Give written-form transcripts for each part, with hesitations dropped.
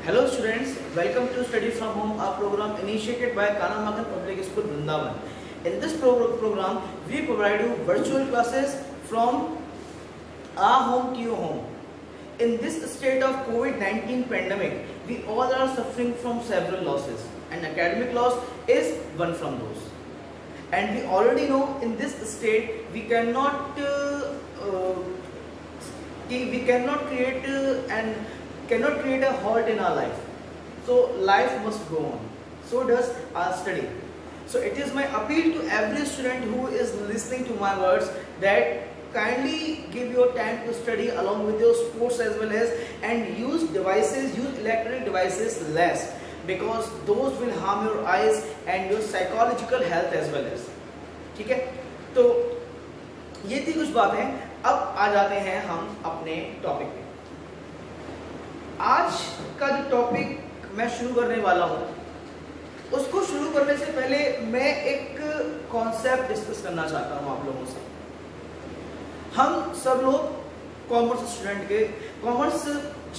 Hello students, welcome to Study from Home, a program initiated by Kanamakan Public School, Vrindavan. In this program, we provide you virtual classes from our home to your home. In this state of COVID-19 pandemic, we all are suffering from several losses, and academic loss is one from those. And we already know in this state we cannot create a halt in our life. So life must go on. So does our study. So it is my appeal to every student who is listening to my words that kindly give your time to study along with your sports as well as, and use electronic devices less, because those will harm your eyes and your psychological health as well as. ठीक है, तो ये थी कुछ बातें. अब आ जाते हैं हम अपने टॉपिक पे. आज का जो टॉपिक मैं शुरू करने वाला हूँ, उसको शुरू करने से पहले मैं एक कॉन्सेप्ट डिस्कस करना चाहता हूँ आप लोगों से. हम सब लोग कॉमर्स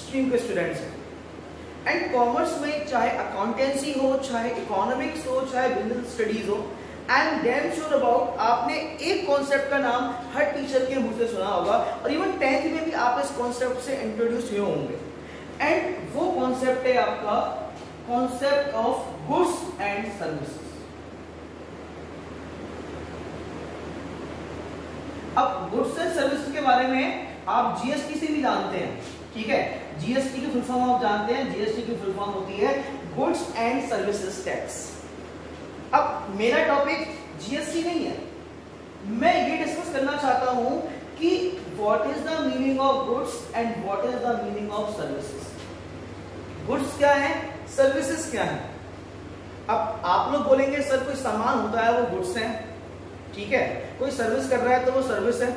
स्ट्रीम के स्टूडेंट्स हैं, एंड कॉमर्स में चाहे अकाउंटेंसी हो, चाहे इकोनॉमिक्स हो, चाहे बिजनेस स्टडीज हो, I am damn sure about आपने एक कॉन्सेप्ट का नाम हर टीचर के मुंह से सुना होगा, और इवन 10th में भी आप इस कॉन्सेप्ट से इंट्रोड्यूस हुए होंगे. एंड वो कॉन्सेप्ट है आपका concept of goods and services. अब गुड्स एंड सर्विसेज के बारे में आप जीएसटी से भी जानते हैं, ठीक है. जीएसटी की फुल फॉर्म आप जानते हैं. जीएसटी की फुल फॉर्म होती है गुड्स एंड सर्विसेज टैक्स. अब मेरा टॉपिक जीएसटी नहीं है. मैं ये डिस्कस करना चाहता हूं कि what is the meaning of goods and what is the meaning of services. Goods क्या है, सर्विसेज क्या है. अब आप लोग बोलेंगे सर कोई सामान होता है वो गुड्स है, ठीक है, कोई सर्विस कर रहा है तो वो सर्विस है.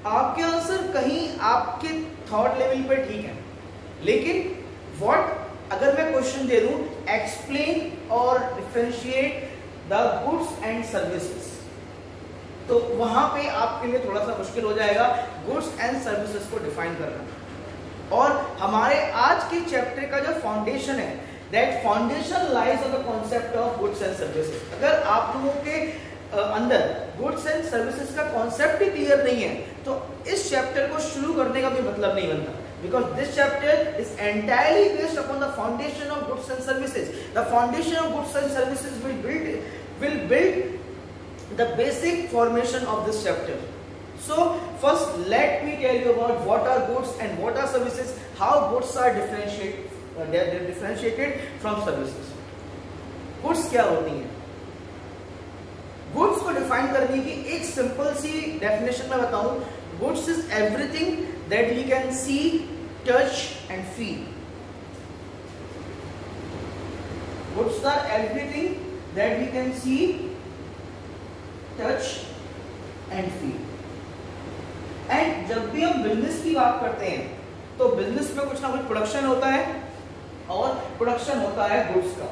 आपके आंसर कहीं आपके थॉट लेवल पे ठीक है, लेकिन व्हाट अगर मैं क्वेश्चन दे दूं, एक्सप्लेन और differentiate the goods and services, तो वहां पे आपके लिए थोड़ा सा मुश्किल हो जाएगा गुड्स एंड सर्विसेज को डिफाइन करना. और हमारे आज के चैप्टर का जो फाउंडेशन है, that foundation lies on the concept of goods and services. अगर आप लोगों के अंदर गुड्स एंड सर्विसेज का कॉन्सेप्ट ही क्लियर नहीं है, तो इस चैप्टर को शुरू करने का भी मतलब नहीं बनता, because this chapter is entirely based upon the foundation of goods and services. The foundation of goods and services will build the basic formation of this chapter. So first let me tell you about what are goods and what are services, how goods are differentiated from services. Goods क्या होती हैं? Goods को define करने की एक simple सी definition में बताऊं. Goods is everything that we can see, touch and feel. Goods are everything that we can see, touch and feel. And जब भी हम बिजनेस की बात करते हैं, तो बिजनेस में कुछ ना कुछ प्रोडक्शन होता है, और प्रोडक्शन होता है गुड्स का.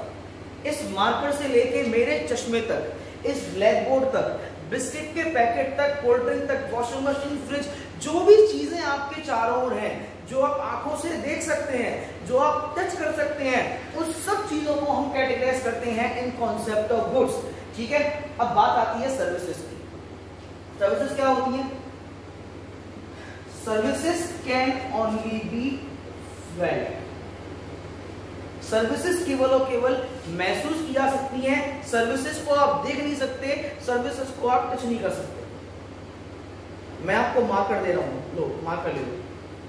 इस मार्कर से लेके मेरे चश्मे तक, इस ब्लैक बोर्ड तक, बिस्किट के पैकेट तक, कोल्ड ड्रिंक तक, वॉशिंग मशीन, फ्रिज, जो भी चीजें आपके चारों ओर हैं, जो आप आंखों से देख सकते हैं, जो आप टच कर सकते हैं, उस सब चीजों को हम कैटेगराइज करते हैं इन कॉन्सेप्ट ऑफ गुड्स. ठीक है. अब बात आती है सर्विसेज की. सर्विसेज क्या होती है? Services can only be felt. Services केवल और केवल महसूस की जा सकती हैं. सर्विसेज को आप देख नहीं सकते, सर्विसेज को आप टच नहीं कर सकते. मैं आपको मार्कर दे रहा हूं, लो मार्कर ले लो.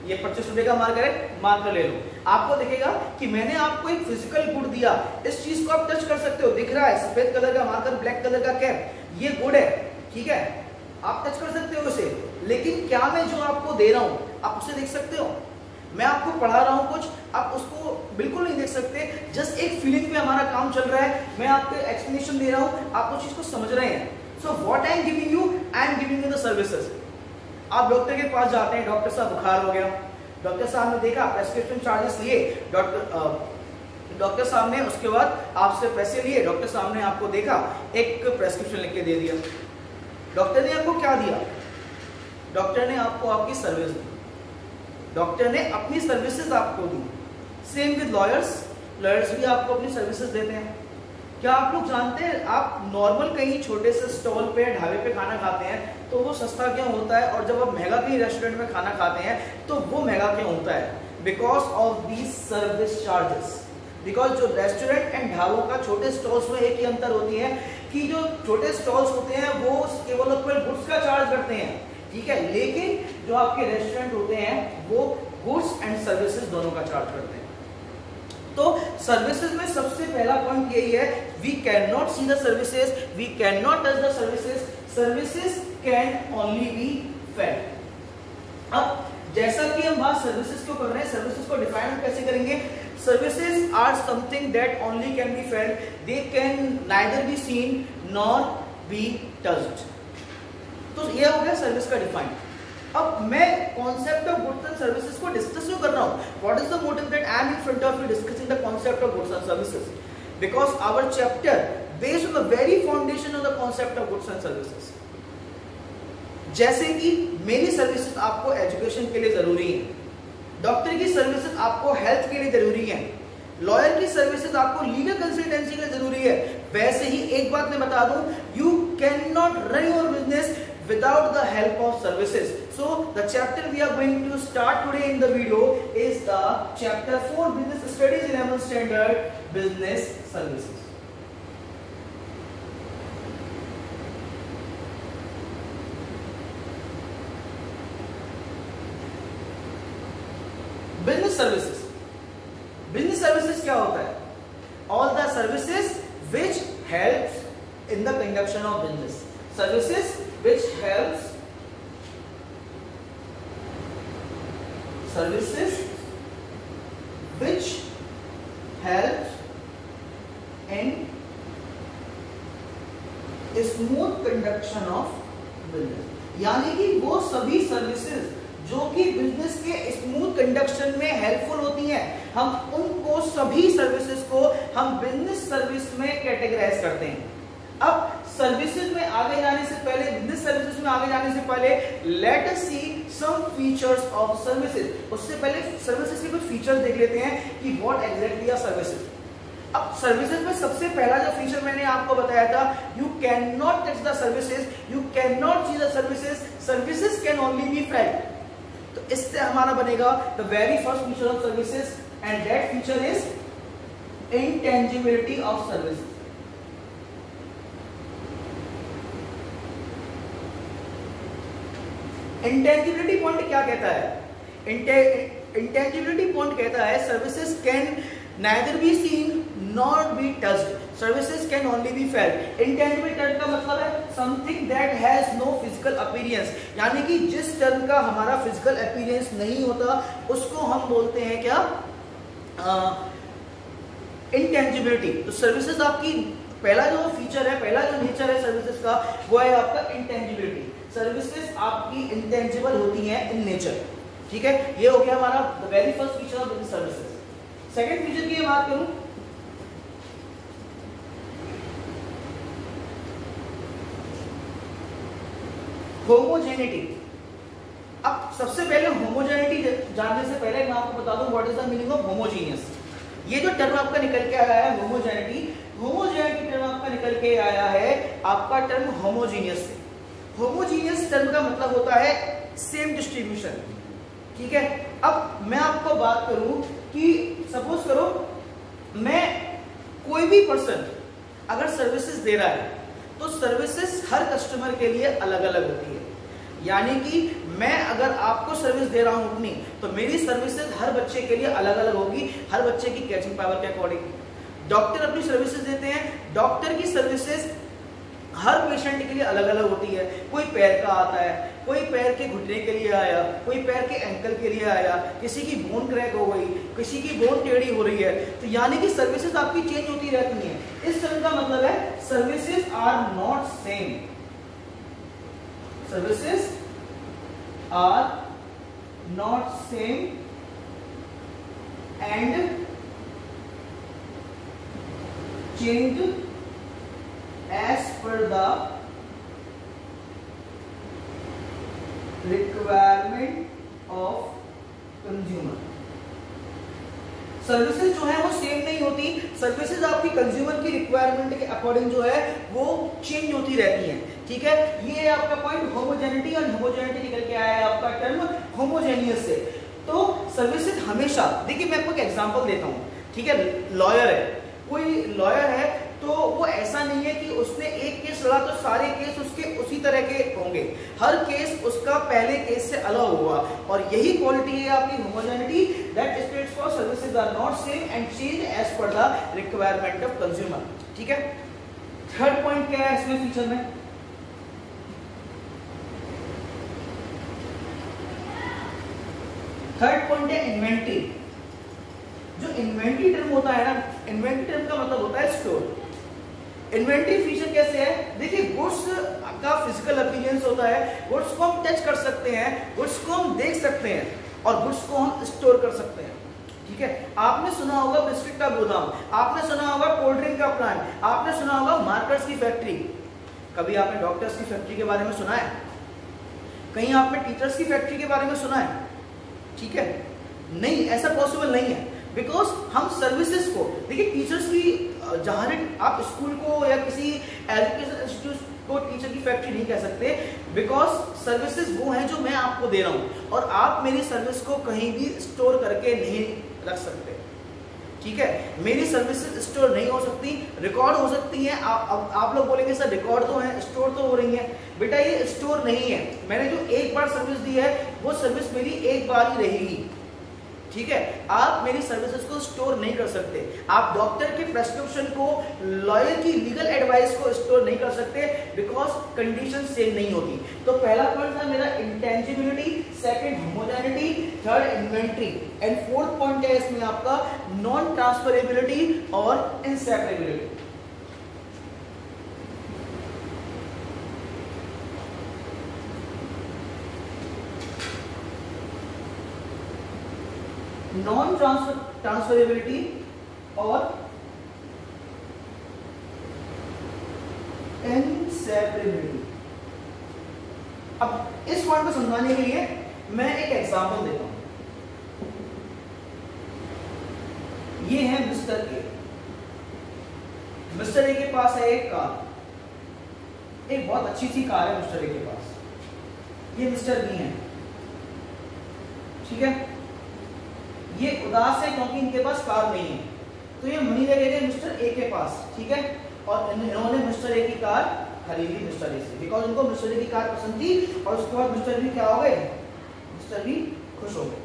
ये 25 रुपए का मार्कर है, मार्कर ले लो. आपको दिखेगा कि मैंने आपको एक फिजिकल गुड दिया. इस चीज को आप टच कर सकते हो, दिख रहा है सफेद कलर का मार्कर, ब्लैक कलर का कैप, ये गुड है, ठीक है, आप टच कर सकते हो उसे. लेकिन क्या मैं जो आपको दे रहा हूं आप उसे देख सकते हो? मैं आपको पढ़ा रहा हूं कुछ, आप उसको बिल्कुल नहीं देख सकते. जस्ट एक फीलिंग पे हमारा काम चल रहा है. मैं आपको एक्सप्लेनेशन दे रहा हूं, आप उस चीज को समझ रहे हैं. So what I am giving you, I am giving you the services. आप डॉक्टर के पास जाते हैं, डॉक्टर साहब बुखार हो गया, डॉक्टर साहब ने देखा, प्रेस्क्रिप्शन चार्जेस लिए, डॉक्टर साहब ने उसके बाद आपसे पैसे लिए, डॉक्टर साहब ने आपको देखा, एक प्रेस्क्रिप्शन लिख के दे दिया. डॉक्टर ने आपको क्या दिया? डॉक्टर ने आपको आपकी सर्विस दी. डॉक्टर ने अपनी सर्विसेज आपको दी. सेम विद लॉयर्स, लॉयर्स भी आपको अपनी सर्विसेज देते हैं। क्या आप लोग जानते हैं, आप नॉर्मल कहीं छोटे से स्टॉल पे ढाबे पे खाना खाते हैं तो वो सस्ता क्यों होता है, और जब आप महंगा कहीं रेस्टोरेंट में खाना खाते हैं तो वो महंगा क्यों होता है? Because of these service charges. Because जो रेस्टोरेंट एंड ढाबों का छोटे स्टॉल्स में एक ही अंतर होती है कि जो छोटे स्टॉल्स होते हैं वो केवल गुड्स का चार्ज करते हैं, ठीक है, लेकिन जो आपके रेस्टोरेंट होते हैं वो गुड्स एंड सर्विसेज दोनों का चार्ज करते हैं। तो सर्विसेज में सबसे पहला पॉइंट यही है, we can not see the services, we can not touch the services, services can only be failed. अब जैसा कि हम बात सर्विसेज क्यों कर रहे हैं, सर्विसेज को डिफाइन हम कैसे करेंगे? Services are something that only can be felt, they can neither be seen nor be touched. तो ये हो गया सर्विस का डिफाइन। अब मैं concept of goods and services को डिस्कस क्यों कर रहा हूं? What is the motive that I am in front of you discussing the concept of goods and services? Because our chapter based on the very foundation of the concept of goods and services. जैसे कि मेरी services आपको education के लिए जरूरी है, doctor की services आपको हेल्थ के लिए जरूरी है, लॉयर की सर्विसेज आपको लीगल कंसल्टेंसी के लिए जरूरी है, वैसे ही एक बात मैं बता दूं, you can not run your business without the help of services. So the chapter we are going to start today in the video is the chapter 4 business studies 11 standard business services. Business services. Business services क्या होता है? All the services which helps in the conduction of business. Services which helps in smooth conduction of business, यानी कि वो सभी services जो कि business के स्मूथ कंडक्शन में हेल्पफुल होती हैं, हम उनको सभी सर्विसेज को हम बिजनेस सर्विस में कैटेगराइज करते हैं। अब सर्विसेज में आगे जाने से पहले, बिजनेस सर्विसेज में आगे जाने से पहले, let us see some features of services. उससे पहले सर्विसेज के कुछ फीचर्स देख लेते हैं कि व्हाट एग्जैक्टली आर सर्विसेज। अब सर्विसेज में सबसे पहला जो फीचर मैंने आपको बताया था, you can not touch the services, you can not see the services, services can only be felt. तो इससे हमारा बनेगा the very first feature of services, and that feature is intangibility of services. Intangibility point क्या कहता है? Intangibility point कहता है services can neither be seen nor be touched, services can only be felt. Intangible term का मतलब है something that has no physical appearance, यानी कि जिस टर्म का हमारा फिजिकल अपीयरेंस नहीं होता उसको हम बोलते हैं क्या? इंटेंजिबिलिटी। तो सर्विसेज आपकी पहला जो फीचर है, पहला जो नेचर है सर्विसेज का, वो है आपका इंटेंजिबिलिटी। सर्विसेज आपकी इंटेंजिबल होती हैं इन नेचर, ठीक है। ये हो गया हमारा the very first feature of business services. Second feature की बात करूं, होमोजेनिटी। अब सबसे पहले होमोजेनिटी जानने से पहले मैं आपको बता दूं what is the meaning of homogeneous. ये जो टर्म आपका निकल के आया है होमोजेनिटी, होमोजेनिटी टर्म आपका निकल के आया है आपका टर्म होमोजीनियस से। होमोजीनियस टर्म का मतलब होता है सेम डिस्ट्रीब्यूशन, ठीक है। अब मैं आपको बात करूं कि सपोज करो मैं कोई भी पर्सन अगर सर्विसेज दे रहा है तो सर्विसेज हर कस्टमर के लिए अलग अलग होती है, यानी कि मैं अगर आपको सर्विस दे रहा हूं अपनी, तो मेरी सर्विसेज हर बच्चे के लिए अलग अलग होगी, हर बच्चे की कैचिंग पावर के अकॉर्डिंग। डॉक्टर अपनी सर्विसेज देते हैं, डॉक्टर की सर्विसेज हर पेशेंट के लिए अलग अलग होती है। कोई पैर का आता है, कोई पैर के घुटने के लिए आया, कोई पैर के एंकल के लिए आया, किसी की बोन क्रैक हो गई, किसी की बोन टेढ़ी हो रही है, तो यानी कि सर्विसेज आपकी चेंज होती रहती हैं। इस टर्म का मतलब है services are not same, services are not same and change as per the requirement of consumer. Services जो है वो सेम नहीं होती, सर्विसेज आपकी कंज्यूमर की रिक्वायरमेंट के अकॉर्डिंग जो है वो चेंज होती रहती हैं, ठीक है। ये है आपका पॉइंट होमोजेनिटी, और होमोजेनिटी निकल के आया है आपका टर्म होमोजेनियस से। तो सर्विसेज हमेशा, देखिए मैं आपको एक एग्जांपल देता हूँ, ठीक है। लॉयर है, कोई लॉयर है तो वो ऐसा नहीं है कि उसने एक केस लड़ा तो सारे केस उसके उसी तरह के होंगे, हर केस उसका पहले केस से अलग होगा, और यही क्वालिटी है आपकी homogeneity, that states for services are not same and change as per the requirement of consumer, ठीक है। थर्ड पॉइंट क्या है इसमें फीचर में, थर्ड पॉइंट है इन्वेंटरी। जो इन्वेंटरी टर्म होता है ना, इन्वेंटरी टर्म का मतलब होता है स्टोर। इन्वेंटरी फीचर कैसे है, देखिए गुड्स का फिजिकल अपीयरेंस होता है, गुड्स को हम टच कर सकते हैं, गुड्स को हम देख सकते हैं, और गुड्स को हम स्टोर कर सकते हैं, ठीक है। आपने सुना होगा बिस्किट का गोदाम, आपने सुना होगा कोल्ड ड्रिंक का प्लांट, आपने सुना होगा मार्कर्स की फैक्ट्री। कभी आपने डॉक्टर्स की फैक्ट्री के बारे में सुना है? कहीं आपने टीचर्स की फैक्ट्री के बारे में सुना है? ठीक है, नहीं, ऐसा पॉसिबल नहीं है, बिकॉज हम सर्विसेज को, देखिए टीचर्स की, जहां आप स्कूल को या किसी एजुकेशन इंस्टीट्यूट को टीचर की फैक्ट्री नहीं कह सकते, बिकॉज सर्विसेज वो हैं जो मैं आपको दे रहा हूं, और आप मेरी सर्विस को कहीं भी स्टोर करके नहीं रख सकते, ठीक है। मेरी सर्विसेज स्टोर नहीं हो सकती, रिकॉर्ड हो सकती हैं। आप लोग बोलेंगे सर रिकॉर्ड तो है, स्टोर तो हो रही है, बेटा ये स्टोर नहीं है। मैंने जो एक बार सर्विस दी है वो सर्विस मेरी एक बार ही रहेगी, ठीक है। आप मेरी सर्विसेज को स्टोर नहीं कर सकते, आप डॉक्टर के प्रेस्क्रिप्शन को, लॉयर की लीगल एडवाइस को स्टोर नहीं कर सकते, बिकॉज कंडीशन सेम नहीं होती। तो पहला पॉइंट था मेरा intangibility, second homogeneity, third inventory, and fourth point है इसमें आपका नॉन ट्रांसफरेबिलिटी और इनसेपरेबिलिटी। नॉन ट्रांसफरेबिलिटी और इनसेपरेबिलिटी। अब इस पॉइंट को समझाने के लिए मैं एक एग्जांपल देता हूं। ये है मिस्टर ए। मिस्टर ए के पास है एक कार, एक बहुत अच्छी सी कार है मिस्टर ए के पास। ये मिस्टर बी है, ठीक है। ये उदास है क्योंकि इनके पास कार नहीं है, तो ये मनी लेके गए मिस्टर ए के पास, ठीक है। और इन्होंने मिस्टर ए की कार खरीदी मिस्टर ए से, बिकॉज उनको मिस्टर ए की कार पसंद थी, और उसके बाद मिस्टर बी क्या हो गए, मिस्टर बी खुश हो गए।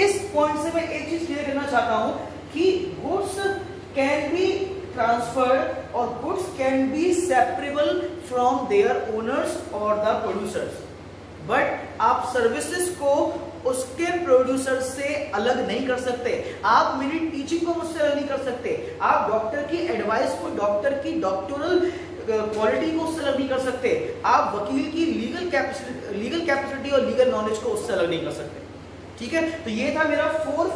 इस पॉइंट से मैं एक चीज क्लियर करना चाहता हूं कि गुड्स कैन बी ट्रांसफर्ड और goods can be separable from their owners और द प्रोड्यूसर्स, बट आप सर्विसेज को उसके प्रोड्यूसर से अलग नहीं कर सकते। आप मेरी टीचिंग को मुझसे अलग नहीं कर सकते, आप डॉक्टर की एडवाइस को, डॉक्टर की डॉक्टोरल क्वालिटी को उससे अलग नहीं कर सकते, आप वकील की लीगल कैपेसिटी और लीगल नॉलेज को उससे अलग नहीं कर सकते, ठीक है। तो ये था मेरा fourth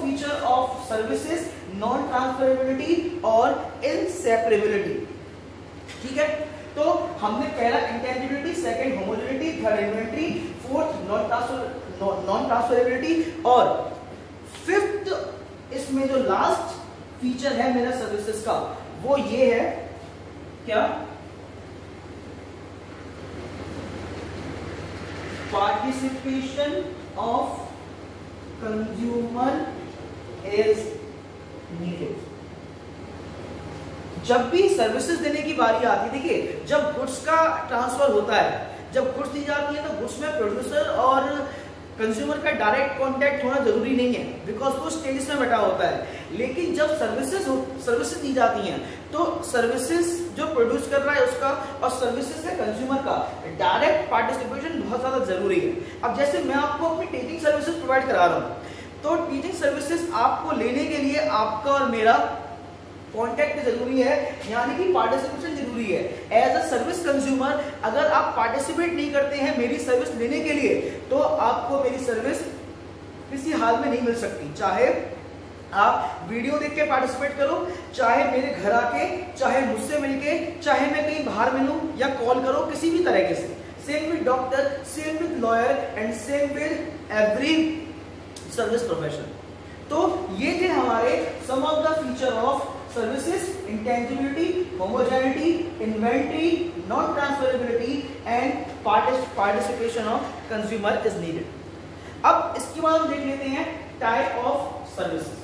feature of services, non transferability और इनसेपरेबिलिटी, ठीक है। तो हमने पहला intangibility, second homogeneity, third inventory, fourth non transferability, और फिफ्थ इसमें जो लास्ट फीचर है मेरा सर्विसेज का वो ये है, क्या, participation of consumer is needed. जब भी सर्विसेज देने की बारी आती है, देखिए जब गुड्स का ट्रांसफर होता है, जब गुड्स दी जाती है, तो गुड्स में प्रोड्यूसर और कंज्यूमर का डायरेक्ट कांटेक्ट होना जरूरी नहीं है, बिकॉज वो स्टेज में बैठा होता है। लेकिन जब सर्विसेज दी जाती हैं, तो सर्विसेज जो प्रोड्यूस कर रहा है उसका और सर्विसेज से कंज्यूमर का डायरेक्ट पार्टिसिपेशन बहुत ज्यादा जरूरी है। अब जैसे मैं आपको अपनी टीचिंग सर्विसेज प्रोवाइड करा रहा हूँ, तो टीचिंग सर्विसेज आपको लेने के लिए आपका और मेरा कॉन्टेक्ट जरूरी है, यानी कि पार्टिसिपेशन जरूरी है। एज अ सर्विस कंज्यूमर अगर आप पार्टिसिपेट नहीं करते हैं मेरी सर्विस लेने के लिए, तो आपको मेरी सर्विस किसी हाल में नहीं मिल सकती। चाहे आप वीडियो देख के पार्टिसिपेट करो, चाहे मेरे घर आके, चाहे मुझसे मिलके, चाहे मैं कहीं बाहर मिलूं या कॉल करो, किसी भी तरीके से। Same with doctor, same with lawyer and same with every service profession. तो ये थे हमारे some of the feature of services: intangibility, homogeneity, inventory, non transferability and participation of consumer is needed. अब इसके बाद हम देख लेते हैं टाइप ऑफ सर्विसेज।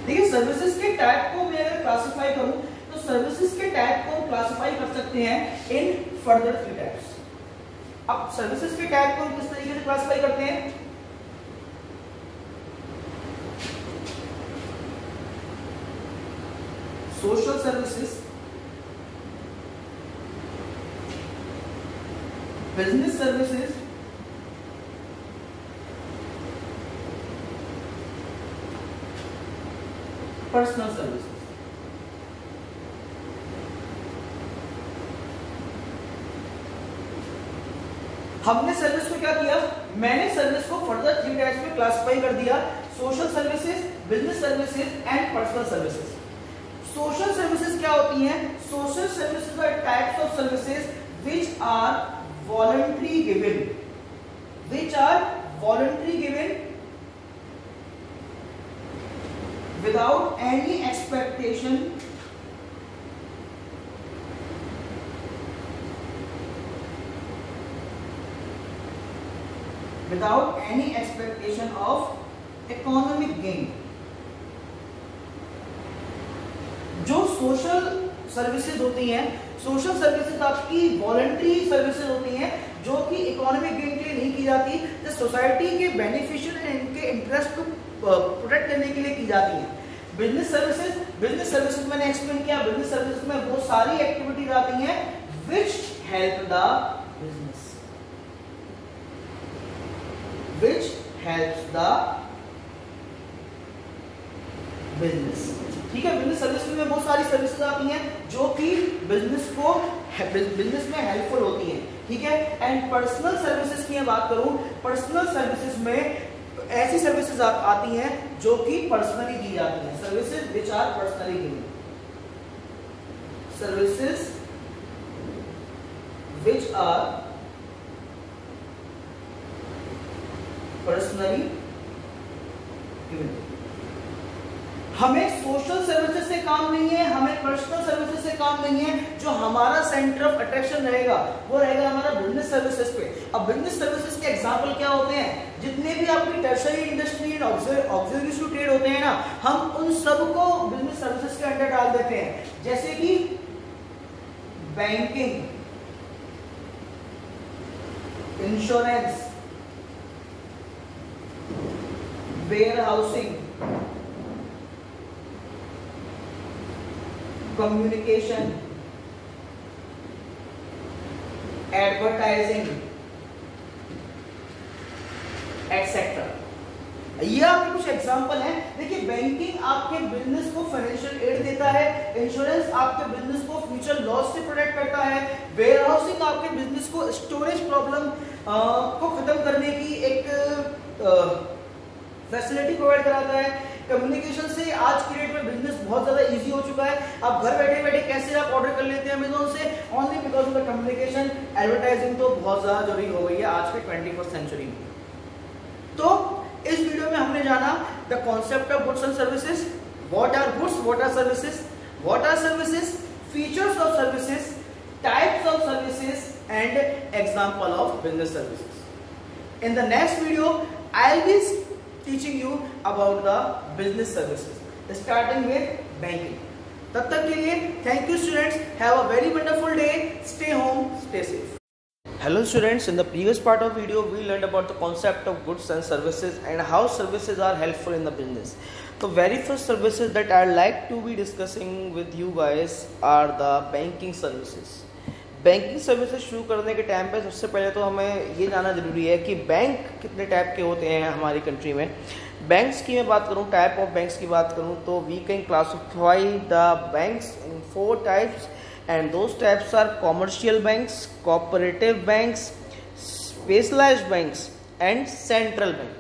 देखिए सर्विसेज के टाइप को मैं अगर क्लासिफाई करूं तो सर्विसेज के टाइप को क्लासिफाई कर सकते हैं इन फर्दर 3 टाइप्स। अब सर्विसेज के टाइप को किस तरीके से क्लासिफाई करते हैं? Social services, business services, personal services. हमने सर्विस को क्या किया? मैंने सर्विस को फर्दर 3 टाइप्स में क्लासिफाई कर दिया: social services, business services and personal services. Social services क्या होती हैं? Social services are types of services which are voluntary given, without any expectation of economic gain। जो सोशल सर्विसेज होती हैं, सोशल सर्विसेज आपकी वॉलंटरी सर्विसेज होती हैं जो कि इकोनॉमिक गेन के लिए नहीं की जाती, जो सोसाइटी के बेनिफिशियल एंड इनके इंटरेस्ट को प्रोटेक्ट करने के लिए की जाती है। बिजनेस सर्विसेज मैंने एक्सप्लेन किया। बिजनेस सर्विसेज में वो सारी एक्टिविटीज आती हैं which help the business, which helps the business। ठीक है, बिजनेस सर्विस में बहुत सारी सर्विसेज आती हैं जो कि बिजनेस में हेल्पफुल होती हैं। ठीक है, एंड पर्सनल सर्विसेज की मैं बात करूं, पर्सनल सर्विसेज में ऐसी सर्विसेज आती हैं जो कि पर्सनली दी जाती हैं। Services which are personally given, services which are personally given. हमें सोशल सर्विसेज से काम नहीं है, हमें पर्सनल सर्विसेज से काम नहीं है। जो हमारा सेंटर ऑफ अट्रैक्शन रहेगा वो रहेगा हमारा बिजनेस सर्विसेज पे। अब बिजनेस सर्विसेज के एग्जांपल क्या होते हैं? जितने भी आपकी tertiary industry and auxiliaries to trade होते हैं ना, हम उन सबको बिजनेस सर्विसेज के अंडर डाल देते हैं। जैसे कि banking, insurance, warehousing, communication, advertising etcetera. ये आपके कुछ एग्जांपल हैं। देखिए बैंकिंग आपके बिजनेस को फाइनेंशियल एड देता है, इंश्योरेंस आपके बिजनेस को फ्यूचर लॉस से प्रोटेक्ट करता है, वेयर हाउसिंग आपके बिजनेस को स्टोरेज प्रॉब्लम को खत्म करने की एक फैसिलिटी प्रोवाइड कराता है। कम्युनिकेशन से आज की डेट में बिजनेस बहुत ज्यादा इजी हो चुका है। आप घर बैठे बैठे कैसे आप ऑर्डर कर लेते हैं अमेज़न से, only because of the communication. Advertising तो बहुत ज्यादा जरूरी हो गई है आज के 21st सेंचुरी में। तो इस वीडियो में हमने जाना the concept of goods and services, what are goods, what are services, features of services, types of services and example of business services. In the next video I will be teaching you about the business services starting with banking। तब तक के लिए thank you students, have a very wonderful day, stay home, stay safe। Hello students, in the previous part of video we learned about the concept of goods and services and how services are helpful in the business। The very first services that I'd like to be discussing with you guys are the banking services। Banking services शुरू करने के time पे सबसे पहले तो हमें ये जानना जरूरी है कि बैंक कितने टाइप के होते हैं हमारी कंट्री में। बैंक्स की मैं बात करूं, टाइप ऑफ बैंक्स की बात करूं तो we can classify the banks in 4 types and those types are commercial banks, cooperative banks, specialized banks and central bank.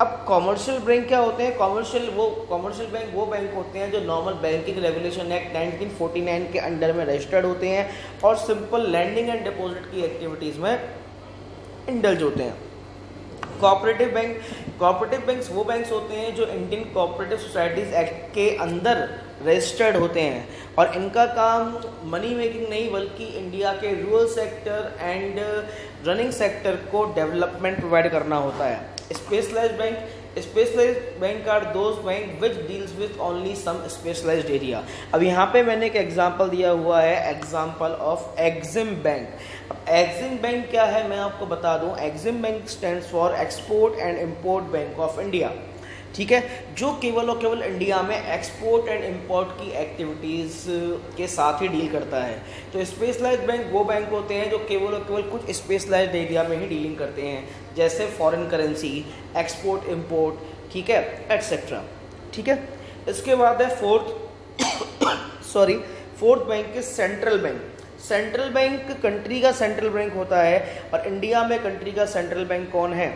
अब कॉमर्शियल बैंक क्या होते हैं? कॉमर्शियल बैंक वो बैंक होते हैं जो नॉर्मल बैंकिंग रेगुलेशन एक्ट 1949 के अंडर में रजिस्टर्ड होते हैं और सिंपल लैंडिंग एंड डिपॉजिट की एक्टिविटीज़ में इंडल्ज होते हैं। कोऑपरेटिव बैंक्स वो बैंक्स होते हैं जो इंडियन कोऑपरेटिव सोसाइटीज़ एक्ट के अंदर रजिस्टर्ड होते हैं और इनका काम मनी मेकिंग नहीं बल्कि इंडिया के rural sector and running sector को डेवलपमेंट प्रोवाइड करना होता है। Specialized bank are those bank which deals with only some specialized area. अब यहाँ पे मैंने एक एग्जांपल दिया हुआ है, एग्जांपल ऑफ एग्जिम बैंक। अब एग्जिम बैंक क्या है मैं आपको बता दूं। EXIM bank stands for export and import bank of India, ठीक है, जो केवल और केवल इंडिया में एक्सपोर्ट एंड इंपोर्ट की एक्टिविटीज़ के साथ ही डील करता है। तो स्पेशलाइज्ड बैंक वो बैंक होते हैं जो केवल और केवल कुछ स्पेशलाइज्ड एरिया में ही डीलिंग करते हैं, जैसे फॉरेन करेंसी, एक्सपोर्ट इंपोर्ट, ठीक है, एटसेट्रा, ठीक है। इसके बाद है fourth bank is central bank. Central bank country का सेंट्रल बैंक होता है और इंडिया में कंट्री का सेंट्रल बैंक कौन है?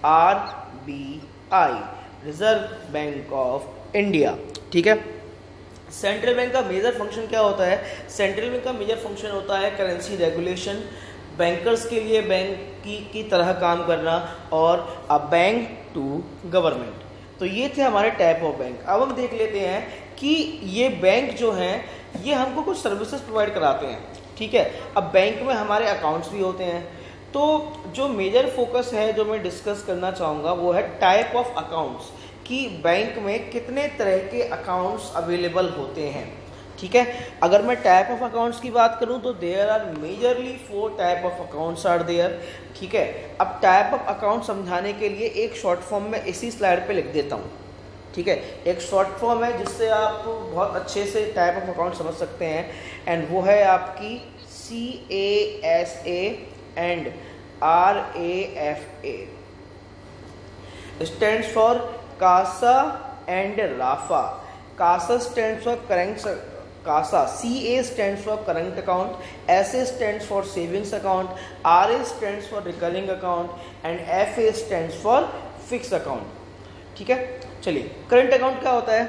RBI, reserve bank of India, ठीक है। सेंट्रल बैंक का मेजर फंक्शन क्या होता है? सेंट्रल बैंक का मेजर फंक्शन होता है करेंसी रेगुलेशन, बैंकर्स के लिए बैंक की तरह काम करना और अ बैंक टू गवर्नमेंट। तो ये थे हमारे टाइप ऑफ बैंक। अब हम देख लेते हैं कि ये बैंक जो हैं ये हमको कुछ सर्विसेज प्रोवाइड कराते हैं, ठीक है। अब बैंक में हमारे अकाउंट्स भी होते हैं, तो जो मेजर फोकस है जो मैं डिस्कस करना चाहूँगा वो है टाइप ऑफ अकाउंट्स, कि बैंक में कितने तरह के अकाउंट्स अवेलेबल होते हैं, ठीक है। अगर मैं टाइप ऑफ अकाउंट्स की बात करूं तो there are majorly 4 type of accounts are there, ठीक है। अब टाइप ऑफ अकाउंट समझाने के लिए एक शॉर्ट फॉर्म में इसी स्लाइड पे लिख देता हूं, ठीक है। एक शॉर्ट फॉर्म है जिससे आप बहुत अच्छे से टाइप ऑफ अकाउंट समझ सकते हैं, एंड वो है आपकी CASA and RAFA, stands for CASA and RAFA. CASA stands for current CA stands for current account, SA stands for savings account, RA stands for recurring account and FA stands for fixed account, ठीक है। चलिए current account क्या होता है?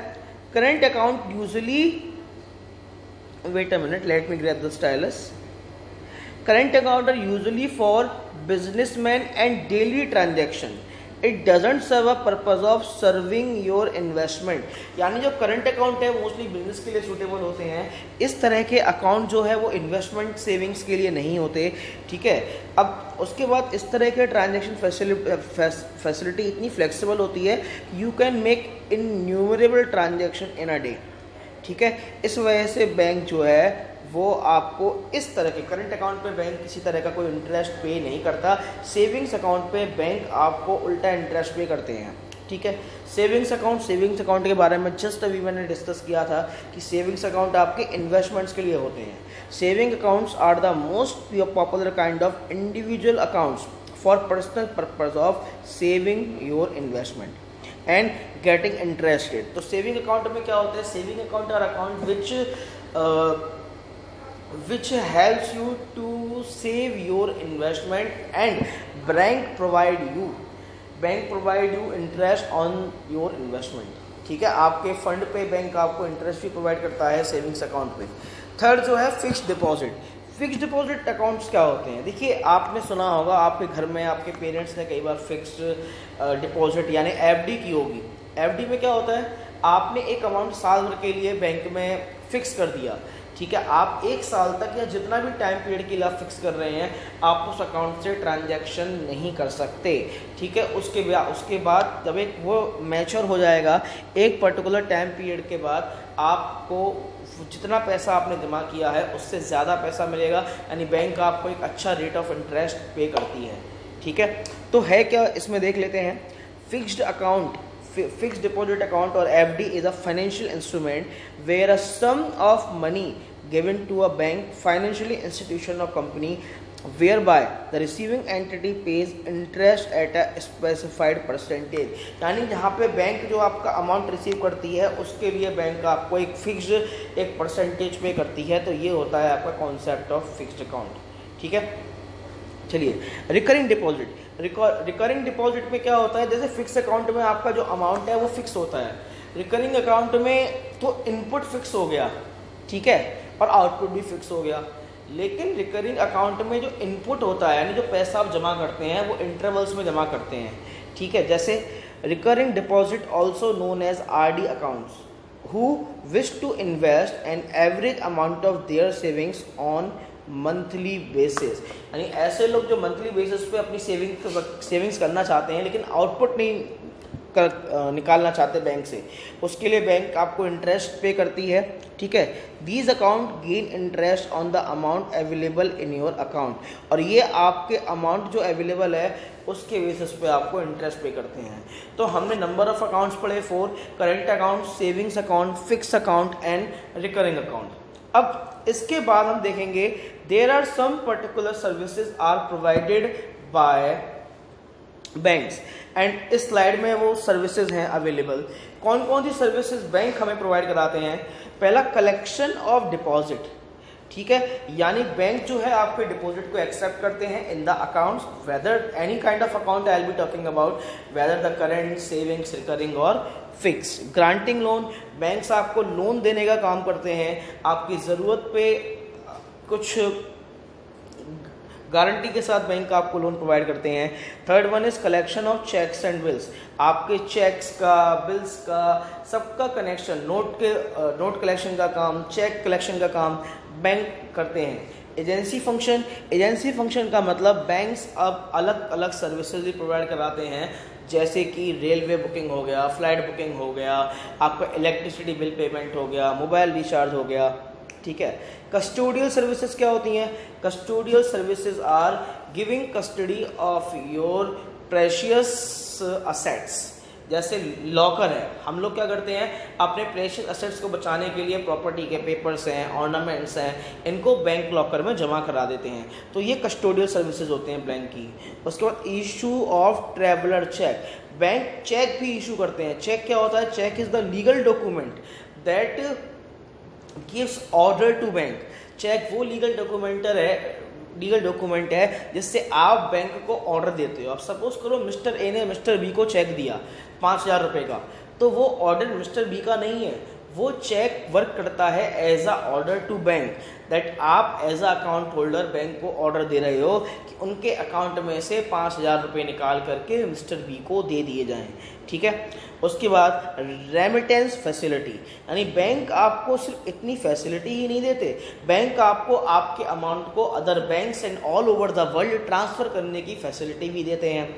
Current account usually, wait a minute, let me grab the stylus. Current account are usually for businessman and daily transaction. It doesn't serve a purpose of serving your investment. यानी जो current account है mostly business के लिए suitable होते हैं। इस तरह के अकाउंट जो है वो इन्वेस्टमेंट सेविंग्स के लिए नहीं होते, ठीक है। अब उसके बाद इस तरह के ट्रांजैक्शन फैसिलिटी इतनी फ्लेक्सिबल होती है, you can make innumerable transaction in a day, ठीक है। इस वजह से बैंक जो है वो आपको इस तरह के करंट अकाउंट पे बैंक किसी तरह का कोई इंटरेस्ट पे नहीं करता। सेविंग्स अकाउंट पे बैंक आपको उल्टा इंटरेस्ट पे करते हैं, ठीक है। सेविंग्स अकाउंट के बारे में जस्ट अभी मैंने डिस्कस किया था कि सेविंग्स अकाउंट आपके इन्वेस्टमेंट्स के लिए होते हैं। Saving accounts are the most popular kind of individual accounts for personal purpose of saving your investment and getting interested. तो सेविंग अकाउंट में क्या होता है? Saving account are account which helps you to save your investment and bank provide you interest on your investment, ठीक है। आपके fund पे bank आपको इंटरेस्ट भी प्रोवाइड करता है सेविंग्स अकाउंट पे। थर्ड जो है fixed deposit. Fixed deposit accounts क्या होते हैं? देखिए आपने सुना होगा, आपके घर में आपके पेरेंट्स ने कई बार फिक्स्ड डिपॉजिट यानी FD की होगी। FD में क्या होता है? आपने एक अमाउंट साल भर के लिए बैंक में फिक्स कर दिया, ठीक है। आप 1 साल तक या जितना भी टाइम पीरियड के लिए आप फिक्स कर रहे हैं, आप उस अकाउंट से ट्रांजैक्शन नहीं कर सकते, ठीक है। उसके बाद जब एक वो मैच्योर हो जाएगा, एक पर्टिकुलर टाइम पीरियड के बाद आपको जितना पैसा आपने जमा किया है उससे ज़्यादा पैसा मिलेगा, यानी बैंक आपको एक अच्छा रेट ऑफ इंटरेस्ट पे करती है, ठीक है। तो है क्या, इसमें देख लेते हैं। Fixed account, fixed deposit account और FD is a financial instrument where a sum of money given to a bank, financial institution or company whereby the receiving entity pays interest at a specified percentage। यानी जहाँ पे bank जो आपका amount receive करती है उसके लिए bank आपको एक फिक्स्ड एक परसेंटेज पे करती है। तो ये होता है आपका कॉन्सेप्ट ऑफ फिक्स्ड अकाउंट, ठीक है। चलिए रिकरिंग डिपॉजिट। रिकरिंग डिपॉजिट में क्या होता है? जैसे फिक्स अकाउंट में आपका जो अमाउंट है वो फिक्स होता है, रिकरिंग अकाउंट में तो इनपुट फिक्स हो गया, ठीक है, और आउटपुट भी फिक्स हो गया। लेकिन रिकरिंग अकाउंट में जो इनपुट होता है यानी जो पैसा आप जमा करते हैं वो इंटरवल्स में जमा करते हैं, ठीक है। जैसे recurring deposit also known as RD accounts who wish to invest an average amount of their savings on monthly basis, यानी ऐसे लोग जो मंथली बेसिस पे अपनी सेविंग्स करना चाहते हैं लेकिन आउटपुट नहीं निकालना चाहते बैंक से, उसके लिए बैंक आपको इंटरेस्ट पे करती है, ठीक है। These account gain interest on the amount available in your account, और ये आपके अमाउंट जो अवेलेबल है उसके बेसिस पे आपको इंटरेस्ट पे करते हैं। तो हमने नंबर ऑफ अकाउंट्स पढ़े 4, current account, savings account, fix account and recurring account. अब इसके बाद हम देखेंगे there are some particular services are provided by banks, and इस स्लाइड में वो सर्विसेज हैं अवेलेबल। कौन कौन सी सर्विसेज बैंक हमें प्रोवाइड कराते हैं? पहला, कलेक्शन ऑफ डिपॉजिट, ठीक है, यानी बैंक जो है आपके डिपॉजिट को एक्सेप्ट करते हैं in the accounts, whether any kind of account I will be talking about, whether the current, savings, recurring और फिक्स। ग्रांटिंग लोन, बैंक्स आपको लोन देने का काम करते हैं, आपकी ज़रूरत पे कुछ गारंटी के साथ बैंक आपको लोन प्रोवाइड करते हैं। Third one is collection of cheques and bills, आपके चेक्स का, बिल्स का, सबका कनेक्शन, नोट कलेक्शन का काम, चेक कलेक्शन का काम बैंक करते हैं। एजेंसी फंक्शन, एजेंसी फंक्शन का मतलब बैंक्स अब अलग अलग सर्विसेज भी प्रोवाइड कराते हैं, जैसे कि रेलवे बुकिंग हो गया, फ्लाइट बुकिंग हो गया, आपका इलेक्ट्रिसिटी बिल पेमेंट हो गया, मोबाइल रिचार्ज हो गया, ठीक है। कस्टोडियल सर्विसेज क्या होती हैं? Custodial services are giving custody of your precious assets, जैसे लॉकर है, हम लोग क्या करते हैं अपने प्रेशियस असेट्स को बचाने के लिए प्रॉपर्टी के पेपर्स हैं, ऑर्नामेंट्स हैं, इनको बैंक लॉकर में जमा करा देते हैं, तो ये कस्टोडियल सर्विसेज होते हैं बैंक की। उसके बाद issue of traveller cheque, bank cheque भी इशू करते हैं। चेक क्या होता है? Cheque is the legal document that gives order to bank. Cheque वो लीगल डॉक्यूमेंट है जिससे आप बैंक को ऑर्डर देते हो। अब सपोज करो मिस्टर ए ने मिस्टर बी को चेक दिया 5,000 रुपये का, तो वो ऑर्डर मिस्टर बी का नहीं है, वो चेक वर्क करता है as a order to bank, that आप as a account holder bank को ऑर्डर दे रहे हो कि उनके अकाउंट में से 5,000 रुपये निकाल करके मिस्टर बी को दे दिए जाएं, ठीक है। उसके बाद रेमिटेंस फैसिलिटी, यानी बैंक आपको सिर्फ इतनी फैसिलिटी ही नहीं देते, बैंक आपको आपके अमाउंट को other banks and all over the world transfer करने की फैसिलिटी भी देते हैं।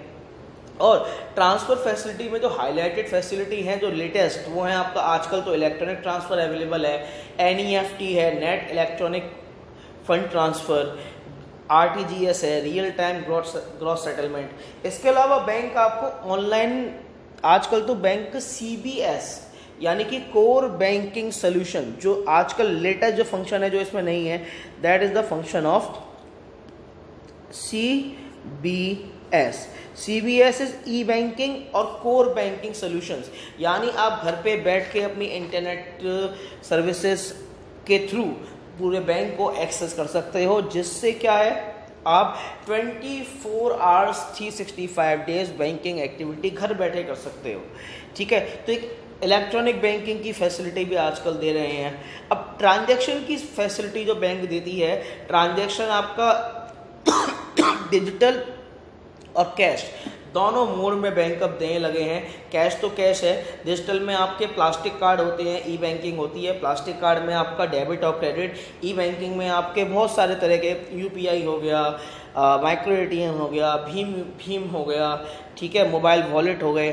और ट्रांसफ़र फैसिलिटी में जो हाईलाइटेड फैसिलिटी हैं जो लेटेस्ट, वो हैं आपका आजकल तो इलेक्ट्रॉनिक ट्रांसफ़र अवेलेबल है, NEFT है, net electronic fund transfer, RTGS है, रियल टाइम ग्रॉस सेटलमेंट। इसके अलावा बैंक आपको ऑनलाइन, आजकल तो बैंक CBS यानी कि कोर बैंकिंग सोल्यूशन, जो आजकल लेटेस्ट जो फंक्शन है जो इसमें नहीं है, that is the function of CBS। CBS is E banking और कोर बैंकिंग सोल्यूशंस, यानी आप घर पे बैठ के अपनी इंटरनेट सर्विसेज के थ्रू पूरे बैंक को एक्सेस कर सकते हो, जिससे क्या है आप 24 आवर्स 365 डेज बैंकिंग एक्टिविटी घर बैठे कर सकते हो, ठीक है। तो एक इलेक्ट्रॉनिक बैंकिंग की फैसिलिटी भी आजकल दे रहे हैं। अब ट्रांजैक्शन की फैसिलिटी जो बैंक देती है, ट्रांजैक्शन आपका डिजिटल और कैश दोनों मोड में बैंक अब देने लगे हैं। कैश तो कैश है, डिजिटल में आपके प्लास्टिक कार्ड होते हैं, ई बैंकिंग होती है, प्लास्टिक कार्ड में आपका डेबिट और क्रेडिट, ई बैंकिंग में आपके बहुत सारे तरह के UPI हो गया, माइक्रो ATM हो गया, भीम हो गया, ठीक है, मोबाइल वॉलेट हो गए।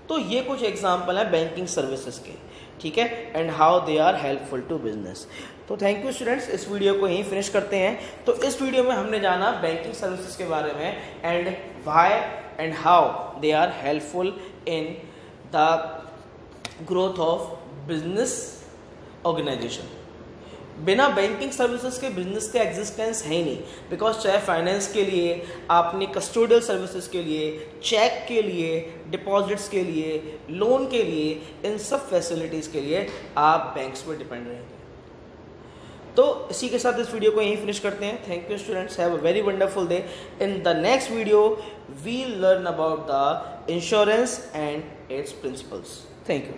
तो ये कुछ एग्जाम्पल हैं बैंकिंग सर्विसेज के, ठीक है, and how they are helpful to business. तो थैंक यू स्टूडेंट्स, इस वीडियो को यहीं फिनिश करते हैं। तो इस वीडियो में हमने जाना बैंकिंग सर्विसेज के बारे में and why and how they are helpful in the growth of business organization। बिना बैंकिंग सर्विसेज के बिजनेस का एग्जिस्टेंस है ही नहीं, बिकॉज चाहे फाइनेंस के लिए, आपने कस्टोडियल सर्विसेज के लिए, चेक के लिए, डिपॉजिट्स के लिए, लोन के लिए, इन सब फैसिलिटीज़ के लिए आप बैंक्स पर डिपेंड रहेंगे। तो इसी के साथ इस वीडियो को यहीं फिनिश करते हैं। Thank you students, have a very wonderful day. In the next video we learn about the insurance and its principles. Thank you.